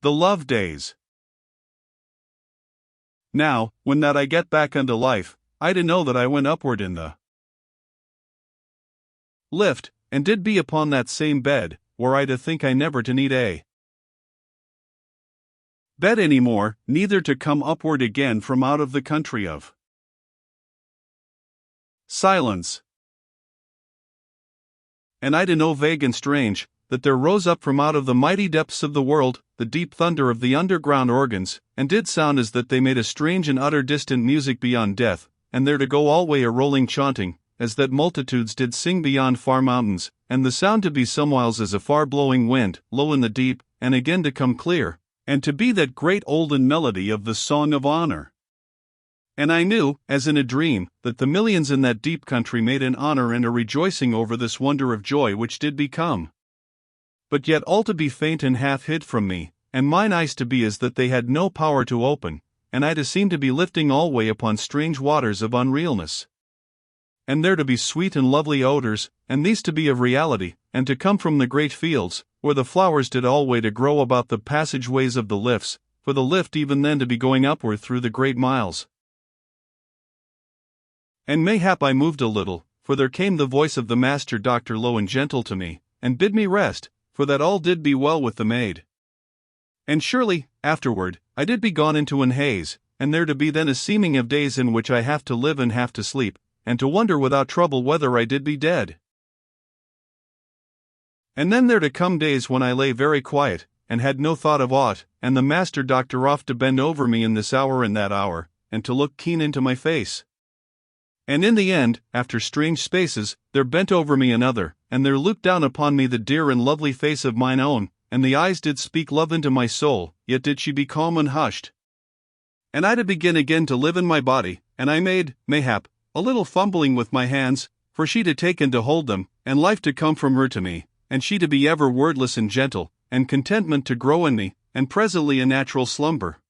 The love days. Now, when that I get back unto life, I to know that I went upward in the lift, and did be upon that same bed, where I to think I never to need a bed any more, neither to come upward again from out of the country of silence. And I to know vague and strange, that there rose up from out of the mighty depths of the world, the deep thunder of the underground organs, and did sound as that they made a strange and utter distant music beyond death, and there to go alway a rolling chaunting, as that multitudes did sing beyond far mountains, and the sound to be somewhiles as a far blowing wind, low in the deep, and again to come clear, and to be that great olden melody of the song of honor. And I knew, as in a dream, that the millions in that deep country made an honor and a rejoicing over this wonder of joy which did become. But yet all to be faint and half hid from me, and mine eyes to be as that they had no power to open, and I to seem to be lifting alway upon strange waters of unrealness. And there to be sweet and lovely odors, and these to be of reality, and to come from the great fields, where the flowers did alway to grow about the passageways of the lifts, for the lift even then to be going upward through the great miles. And mayhap I moved a little, for there came the voice of the master doctor low and gentle to me, and bid me rest, for that all did be well with the maid. And surely, afterward, I did be gone into an haze, and there to be then a seeming of days in which I have to live and have to sleep, and to wonder without trouble whether I did be dead. And then there to come days when I lay very quiet, and had no thought of aught, and the master doctor oft to bend over me in this hour and that hour, and to look keen into my face. And in the end, after strange spaces, there bent over me another, and there looked down upon me the dear and lovely face of mine own, and the eyes did speak love into my soul, yet did she be calm and hushed. And I to begin again to live in my body, and I made, mayhap, a little fumbling with my hands, for she to take and to hold them, and life to come from her to me, and she to be ever wordless and gentle, and contentment to grow in me, and presently a natural slumber.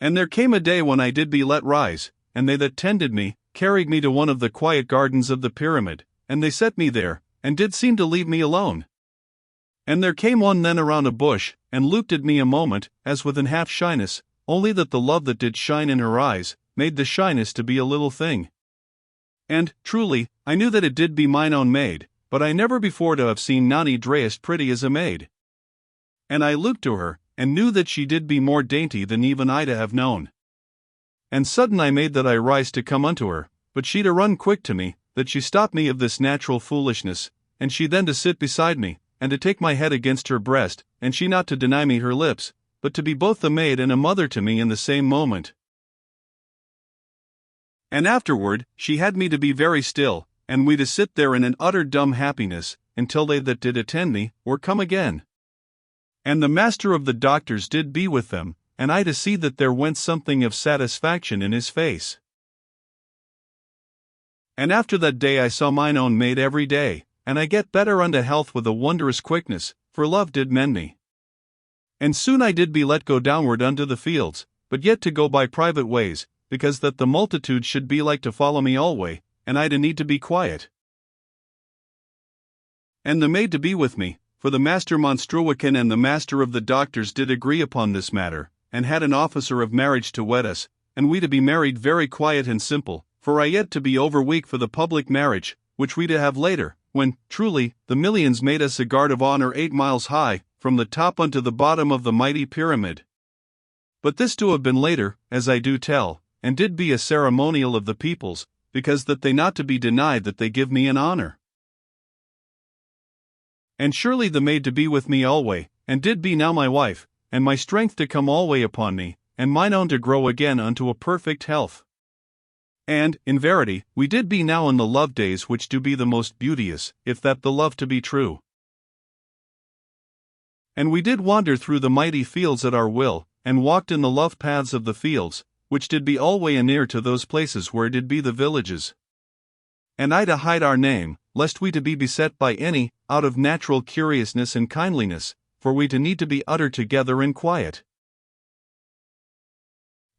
And there came a day when I did be let rise, and they that tended me carried me to one of the quiet gardens of the pyramid, and they set me there, and did seem to leave me alone. And there came one then around a bush, and looked at me a moment, as with an half shyness, only that the love that did shine in her eyes made the shyness to be a little thing. And, truly, I knew that it did be mine own maid, but I never before to have seen none dressed pretty as a maid. And I looked to her, and knew that she did be more dainty than even I to have known. And sudden I made that I rise to come unto her, but she to run quick to me, that she stopped me of this natural foolishness, and she then to sit beside me, and to take my head against her breast, and she not to deny me her lips, but to be both a maid and a mother to me in the same moment. And afterward, she had me to be very still, and we to sit there in an utter dumb happiness, until they that did attend me were come again. And the master of the doctors did be with them, and I to see that there went something of satisfaction in his face. And after that day I saw mine own maid every day, and I get better unto health with a wondrous quickness, for love did mend me. And soon I did be let go downward unto the fields, but yet to go by private ways, because that the multitude should be like to follow me alway, and I to need to be quiet. And the maid to be with me, for the master Monstruican and the master of the doctors did agree upon this matter, and had an officer of marriage to wed us, and we to be married very quiet and simple, for I yet to be over weak for the public marriage, which we to have later, when, truly, the millions made us a guard of honor 8 miles high, from the top unto the bottom of the mighty pyramid. But this to have been later, as I do tell, and did be a ceremonial of the peoples, because that they not to be denied that they give me an honor. And surely the maid to be with me alway, and did be now my wife, and my strength to come alway upon me, and mine own to grow again unto a perfect health. And, in verity, we did be now in the love days which do be the most beauteous, if that the love to be true. And we did wander through the mighty fields at our will, and walked in the love paths of the fields, which did be alway anear to those places where did be the villages. And I to hide our name, lest we to be beset by any, out of natural curiousness and kindliness, for we to need to be utter together and quiet.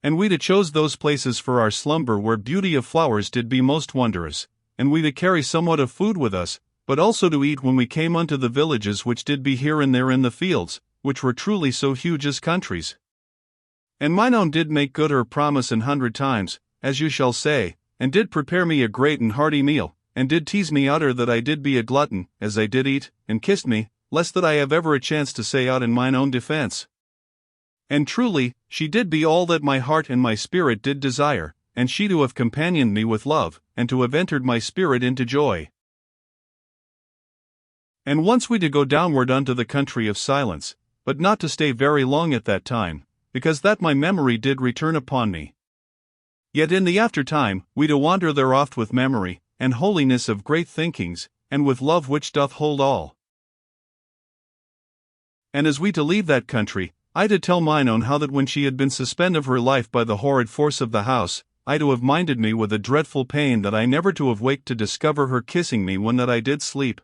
And we to chose those places for our slumber where beauty of flowers did be most wondrous, and we to carry somewhat of food with us, but also to eat when we came unto the villages which did be here and there in the fields, which were truly so huge as countries. And mine own did make good her promise 100 times, as you shall say, and did prepare me a great and hearty meal, and did tease me utter that I did be a glutton, as I did eat, and kissed me, lest that I have ever a chance to say aught in mine own defence. And truly, she did be all that my heart and my spirit did desire, and she to have companioned me with love, and to have entered my spirit into joy. And once we did go downward unto the country of silence, but not to stay very long at that time, because that my memory did return upon me. Yet in the after time, we do wander there oft with memory, and holiness of great thinkings, and with love which doth hold all. And as we to leave that country, I did tell mine own how that when she had been suspend of her life by the horrid force of the house, I do have minded me with a dreadful pain that I never to have waked to discover her kissing me when that I did sleep.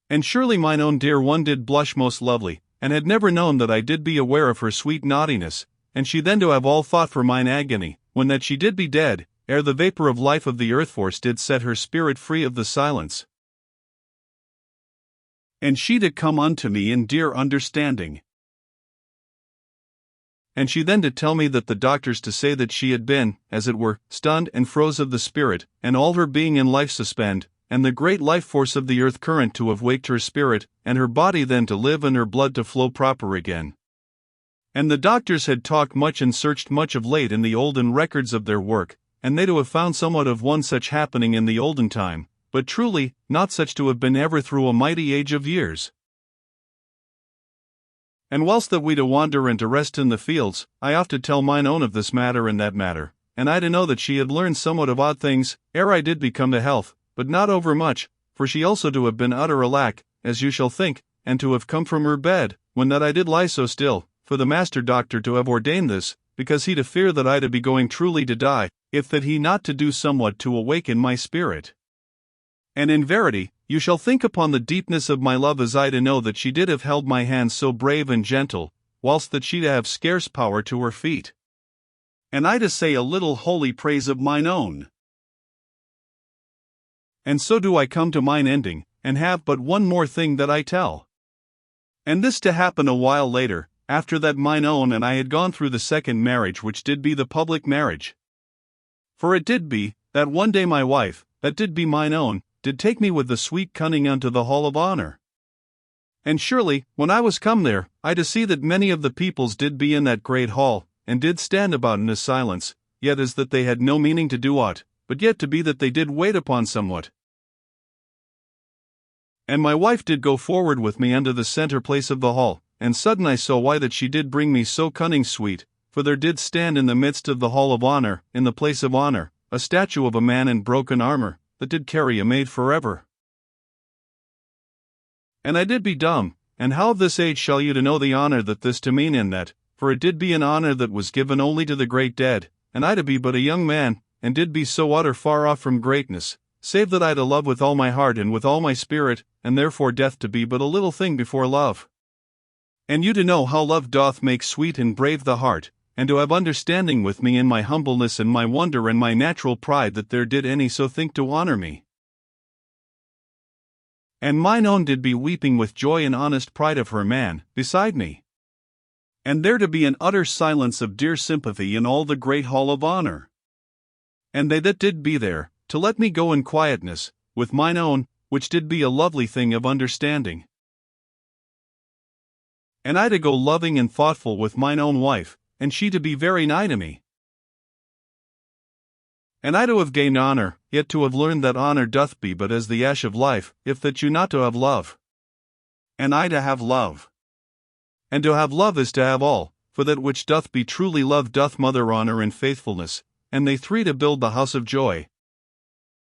And surely mine own dear one did blush most lovely, and had never known that I did be aware of her sweet naughtiness, and she then to have all thought for mine agony, when that she did be dead, ere the vapour of life of the earth force did set her spirit free of the silence. And she did come unto me in dear understanding. And she then did tell me that the doctors to say that she had been, as it were, stunned and froze of the spirit, and all her being in life suspend, and the great life force of the earth current to have waked her spirit, and her body then to live and her blood to flow proper again. And the doctors had talked much and searched much of late in the olden records of their work, and they to have found somewhat of one such happening in the olden time, but truly, not such to have been ever through a mighty age of years. And whilst that we to wander and to rest in the fields, I oft to tell mine own of this matter and that matter, and I to know that she had learned somewhat of odd things, ere I did become to health, but not over much, for she also to have been utter alack, as you shall think, and to have come from her bed, when that I did lie so still, for the master doctor to have ordained this, because he to fear that I to be going truly to die, if that he not to do somewhat to awaken my spirit. And in verity, you shall think upon the deepness of my love as I to know that she did have held my hands so brave and gentle, whilst that she to have scarce power to her feet. And I to say a little holy praise of mine own. And so do I come to mine ending, and have but one more thing that I tell. And this to happen a while later, after that mine own and I had gone through the second marriage which did be the public marriage. For it did be, that one day my wife, that did be mine own, did take me with the sweet cunning unto the hall of honour. And surely, when I was come there, I to see that many of the peoples did be in that great hall, and did stand about in a silence, yet as that they had no meaning to do aught, but yet to be that they did wait upon somewhat. And my wife did go forward with me unto the centre place of the hall, and sudden I saw why that she did bring me so cunning sweet, for there did stand in the midst of the hall of honour, in the place of honour, a statue of a man in broken armour, that did carry a maid forever. And I did be dumb, and how of this age shall you to know the honour that this to mean in that, for it did be an honour that was given only to the great dead, and I to be but a young man, and did be so utter far off from greatness, save that I to love with all my heart and with all my spirit, and therefore death to be but a little thing before love. And you to know how love doth make sweet and brave the heart, and to have understanding with me in my humbleness and my wonder and my natural pride that there did any so think to honour me. And mine own did be weeping with joy and honest pride of her man, beside me. And there to be an utter silence of dear sympathy in all the great hall of honour. And they that did be there, to let me go in quietness, with mine own, which did be a lovely thing of understanding. And I to go loving and thoughtful with mine own wife, and she to be very nigh to me. And I to have gained honour, yet to have learned that honour doth be but as the ash of life, if that you not to have love. And I to have love. And to have love is to have all, for that which doth be truly love doth mother honour and faithfulness, and they three to build the house of joy,